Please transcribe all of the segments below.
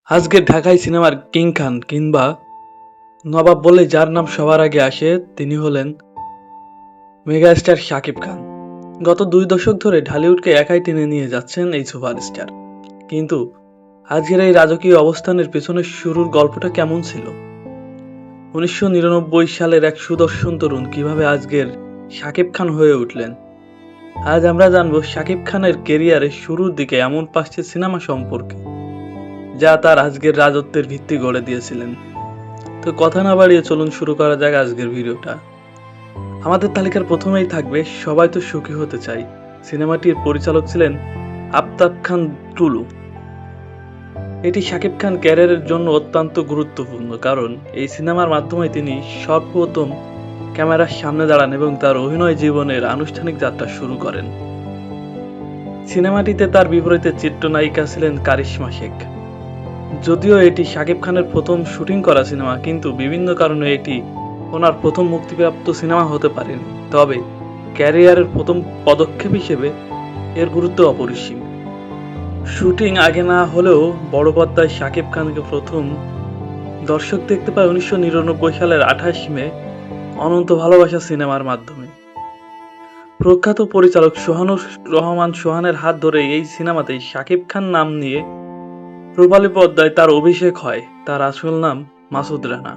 আজকের ঢাকাই সিনেমার কিং খান কিংবা নবাব বলে যার নাম সবার আগে আসে তিনি হলেন মেগাস্টার শাকিব খান। গত 2 দশক ধরে ঢালিউডকে একাই টেনে নিয়ে যাচ্ছেন এই সুপারস্টার। কিন্তু আজকের এই রাজকীয় অবস্থানের পেছনে শুরুর গল্পটা কেমন ছিল? 1999 সালের এক সুদর্শন তরুণ কিভাবে আজকের শাকিব খান হয়ে উঠলেন। আজ আমরা জানবো শাকিব খানের কেরিয়ারের শুরুর দিকে এমন 5টি সিনেমা সম্পর্কে যা তার আজকের রাজত্বের ভিত্তি গড়ে দিয়েছিলেন। তো কথা না বাড়িয়ে চলুন শুরু করা যাক আজকের ভিডিওটা। আমাদের তালিকার প্রথমেই থাকবে সবাই তো সুখী হতে চাই। সিনেমাটির পরিচালক ছিলেন আফতাব খান টুলু। এটি শাকিব খান ক্যারিয়ারের জন্য অত্যন্ত গুরুত্বপূর্ণ, কারণ এই সিনেমার মাধ্যমে তিনি সর্বপ্রথম ক্যামেরার সামনে দাঁড়ান এবং তার অভিনয় জীবনের আনুষ্ঠানিক যাত্রা শুরু করেন। সিনেমাটিতে তার বিপরীতে চিত্রনায়িকা ছিলেন কারিশমা শেখ। যদিও এটি শাকিব খানের প্রথম শুটিং করা সিনেমা, কিন্তু বিভিন্ন কারণে এটি ওনার প্রথম মুক্তিপ্রাপ্ত সিনেমা হতে পারেনি। তবে ক্যারিয়ারের প্রথম পদক্ষেপ হিসেবে এর গুরুত্ব অপরিসীম। শুটিং আগে না হলেও বড় পর্দায় শাকিব খানকে প্রথম দর্শক দেখতে পায় 1999 সালের 28 মে অনন্ত ভালোবাসা সিনেমার মাধ্যমে। প্রখ্যাত পরিচালক সোহানুর রহমান সোহানের হাত ধরে এই সিনেমাতেই শাকিব খান নাম নিয়ে রূপালী পর্দায় তার অভিষেক হয়। তার আসল নাম মাসুদ রানা।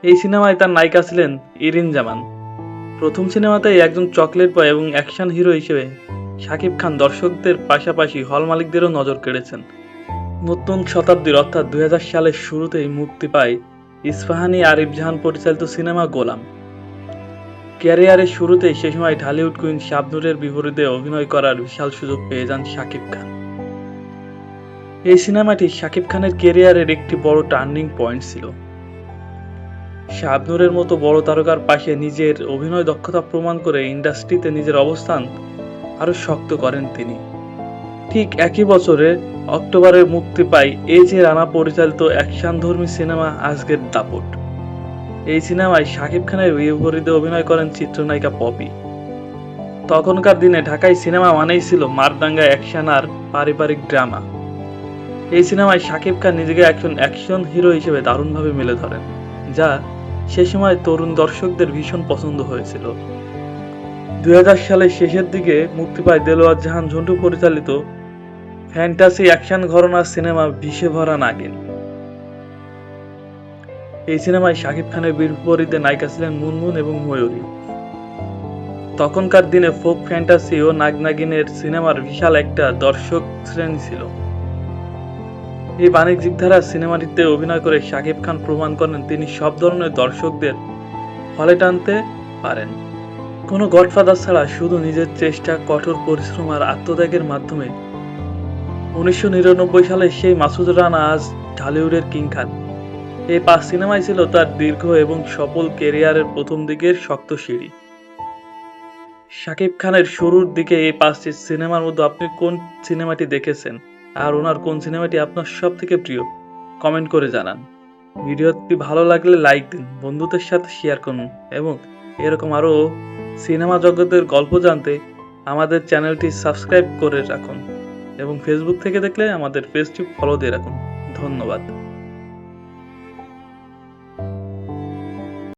এই সিনেমায় তার নায়িকা ছিলেন ইরিন জামান। প্রথম সিনেমাতেই একজন চকলেট বয় এবং অ্যাকশন হিরো হিসেবে শাকিব খান দর্শকদের পাশাপাশি হল মালিকদেরও নজর কেড়েছেন। নতুন শতাব্দীর অর্থাৎ 2000 সালের শুরুতেই মুক্তি পায় ইস্পাহানি আরিফ জাহান পরিচালিত সিনেমা গোলাম। ক্যারিয়ারের শুরুতেই সে সময় ঢালিউড কুইন শাবনূরের বিপরীতে অভিনয় করার বিশাল সুযোগ পেয়ে যান শাকিব খান। এই সিনেমাটি শাকিব খানের ক্যারিয়ারের একটি বড় টার্নিং পয়েন্ট ছিল। শাবনূরের মতো বড় তারকার পাশে নিজের অভিনয় দক্ষতা প্রমাণ করে ইন্ডাস্ট্রিতে নিজের অবস্থান আরো শক্ত করেন তিনি। ঠিক একই বছরে অক্টোবরে মুক্তি পায় এ.জে রানা পরিচালিত অ্যাকশনধর্মী সিনেমা আজকের দাপট। এই সিনেমায় শাকিব খানের বিপরীতে অভিনয় করেন চিত্রনায়িকা পপি। তখনকার দিনে ঢাকাই সিনেমা মানেই ছিল মারদাঙ্গা অ্যাকশন আর পারিবারিক ড্রামা। এই সিনেমায় শাকিব খান নিজেকে একজন অ্যাকশন হিরো হিসেবে দারুণভাবে মেলে ধরেন, যা সে সময় তরুণ দর্শকদের ভীষণ পছন্দ হয়েছিল। 2000 সালের শেষের দিকে মুক্তি পায় দেলোয়ার জাহান ঝন্টু পরিচালিত ফ্যান্টাসি অ্যাকশন ঘরানার সিনেমা বিষে ভরা নাগিন। এই সিনেমায় শাকিব খানের বিপরীতে নায়িকা ছিলেন মুনমুন এবং ময়ূরী। তখনকার দিনে ফোক ফ্যান্টাসি ও নাগনাগিনের সিনেমার বিশাল একটা দর্শক শ্রেণী ছিল। এই বাণিজ্যিক ধারার সিনেমাটিতে অভিনয় করে শাকিব খান প্রমাণ করেন তিনি সব ধরনের দর্শকদের হলে টানতে পারেন। কোনো গডফাদার ছাড়া শুধু নিজের চেষ্টা, কঠোর পরিশ্রম আর আত্মত্যাগের মাধ্যমে 1999 সালে সেই মাসুদ রানা আজ ঢালিউডের কিং খান। এই 5 সিনেমাই ছিল তার দীর্ঘ এবং সফল ক্যারিয়ারের প্রথম দিকের শক্ত সিঁড়ি। শাকিব খানের শুরুর দিকে এই 5টি সিনেমার মধ্যে আপনি কোন সিনেমাটি দেখেছেন আর ওনার কোন সিনেমাটি আপনার সব থেকে প্রিয়, কমেন্ট করে জানান। ভিডিওটি ভালো লাগলে লাইক দিন, বন্ধুদের সাথে শেয়ার করুন এবং এরকম আরও সিনেমা জগতের গল্প জানতে আমাদের চ্যানেলটি সাবস্ক্রাইব করে রাখুন এবং ফেসবুক থেকে দেখলে আমাদের পেজটি ফলো দিয়ে রাখুন। ধন্যবাদ।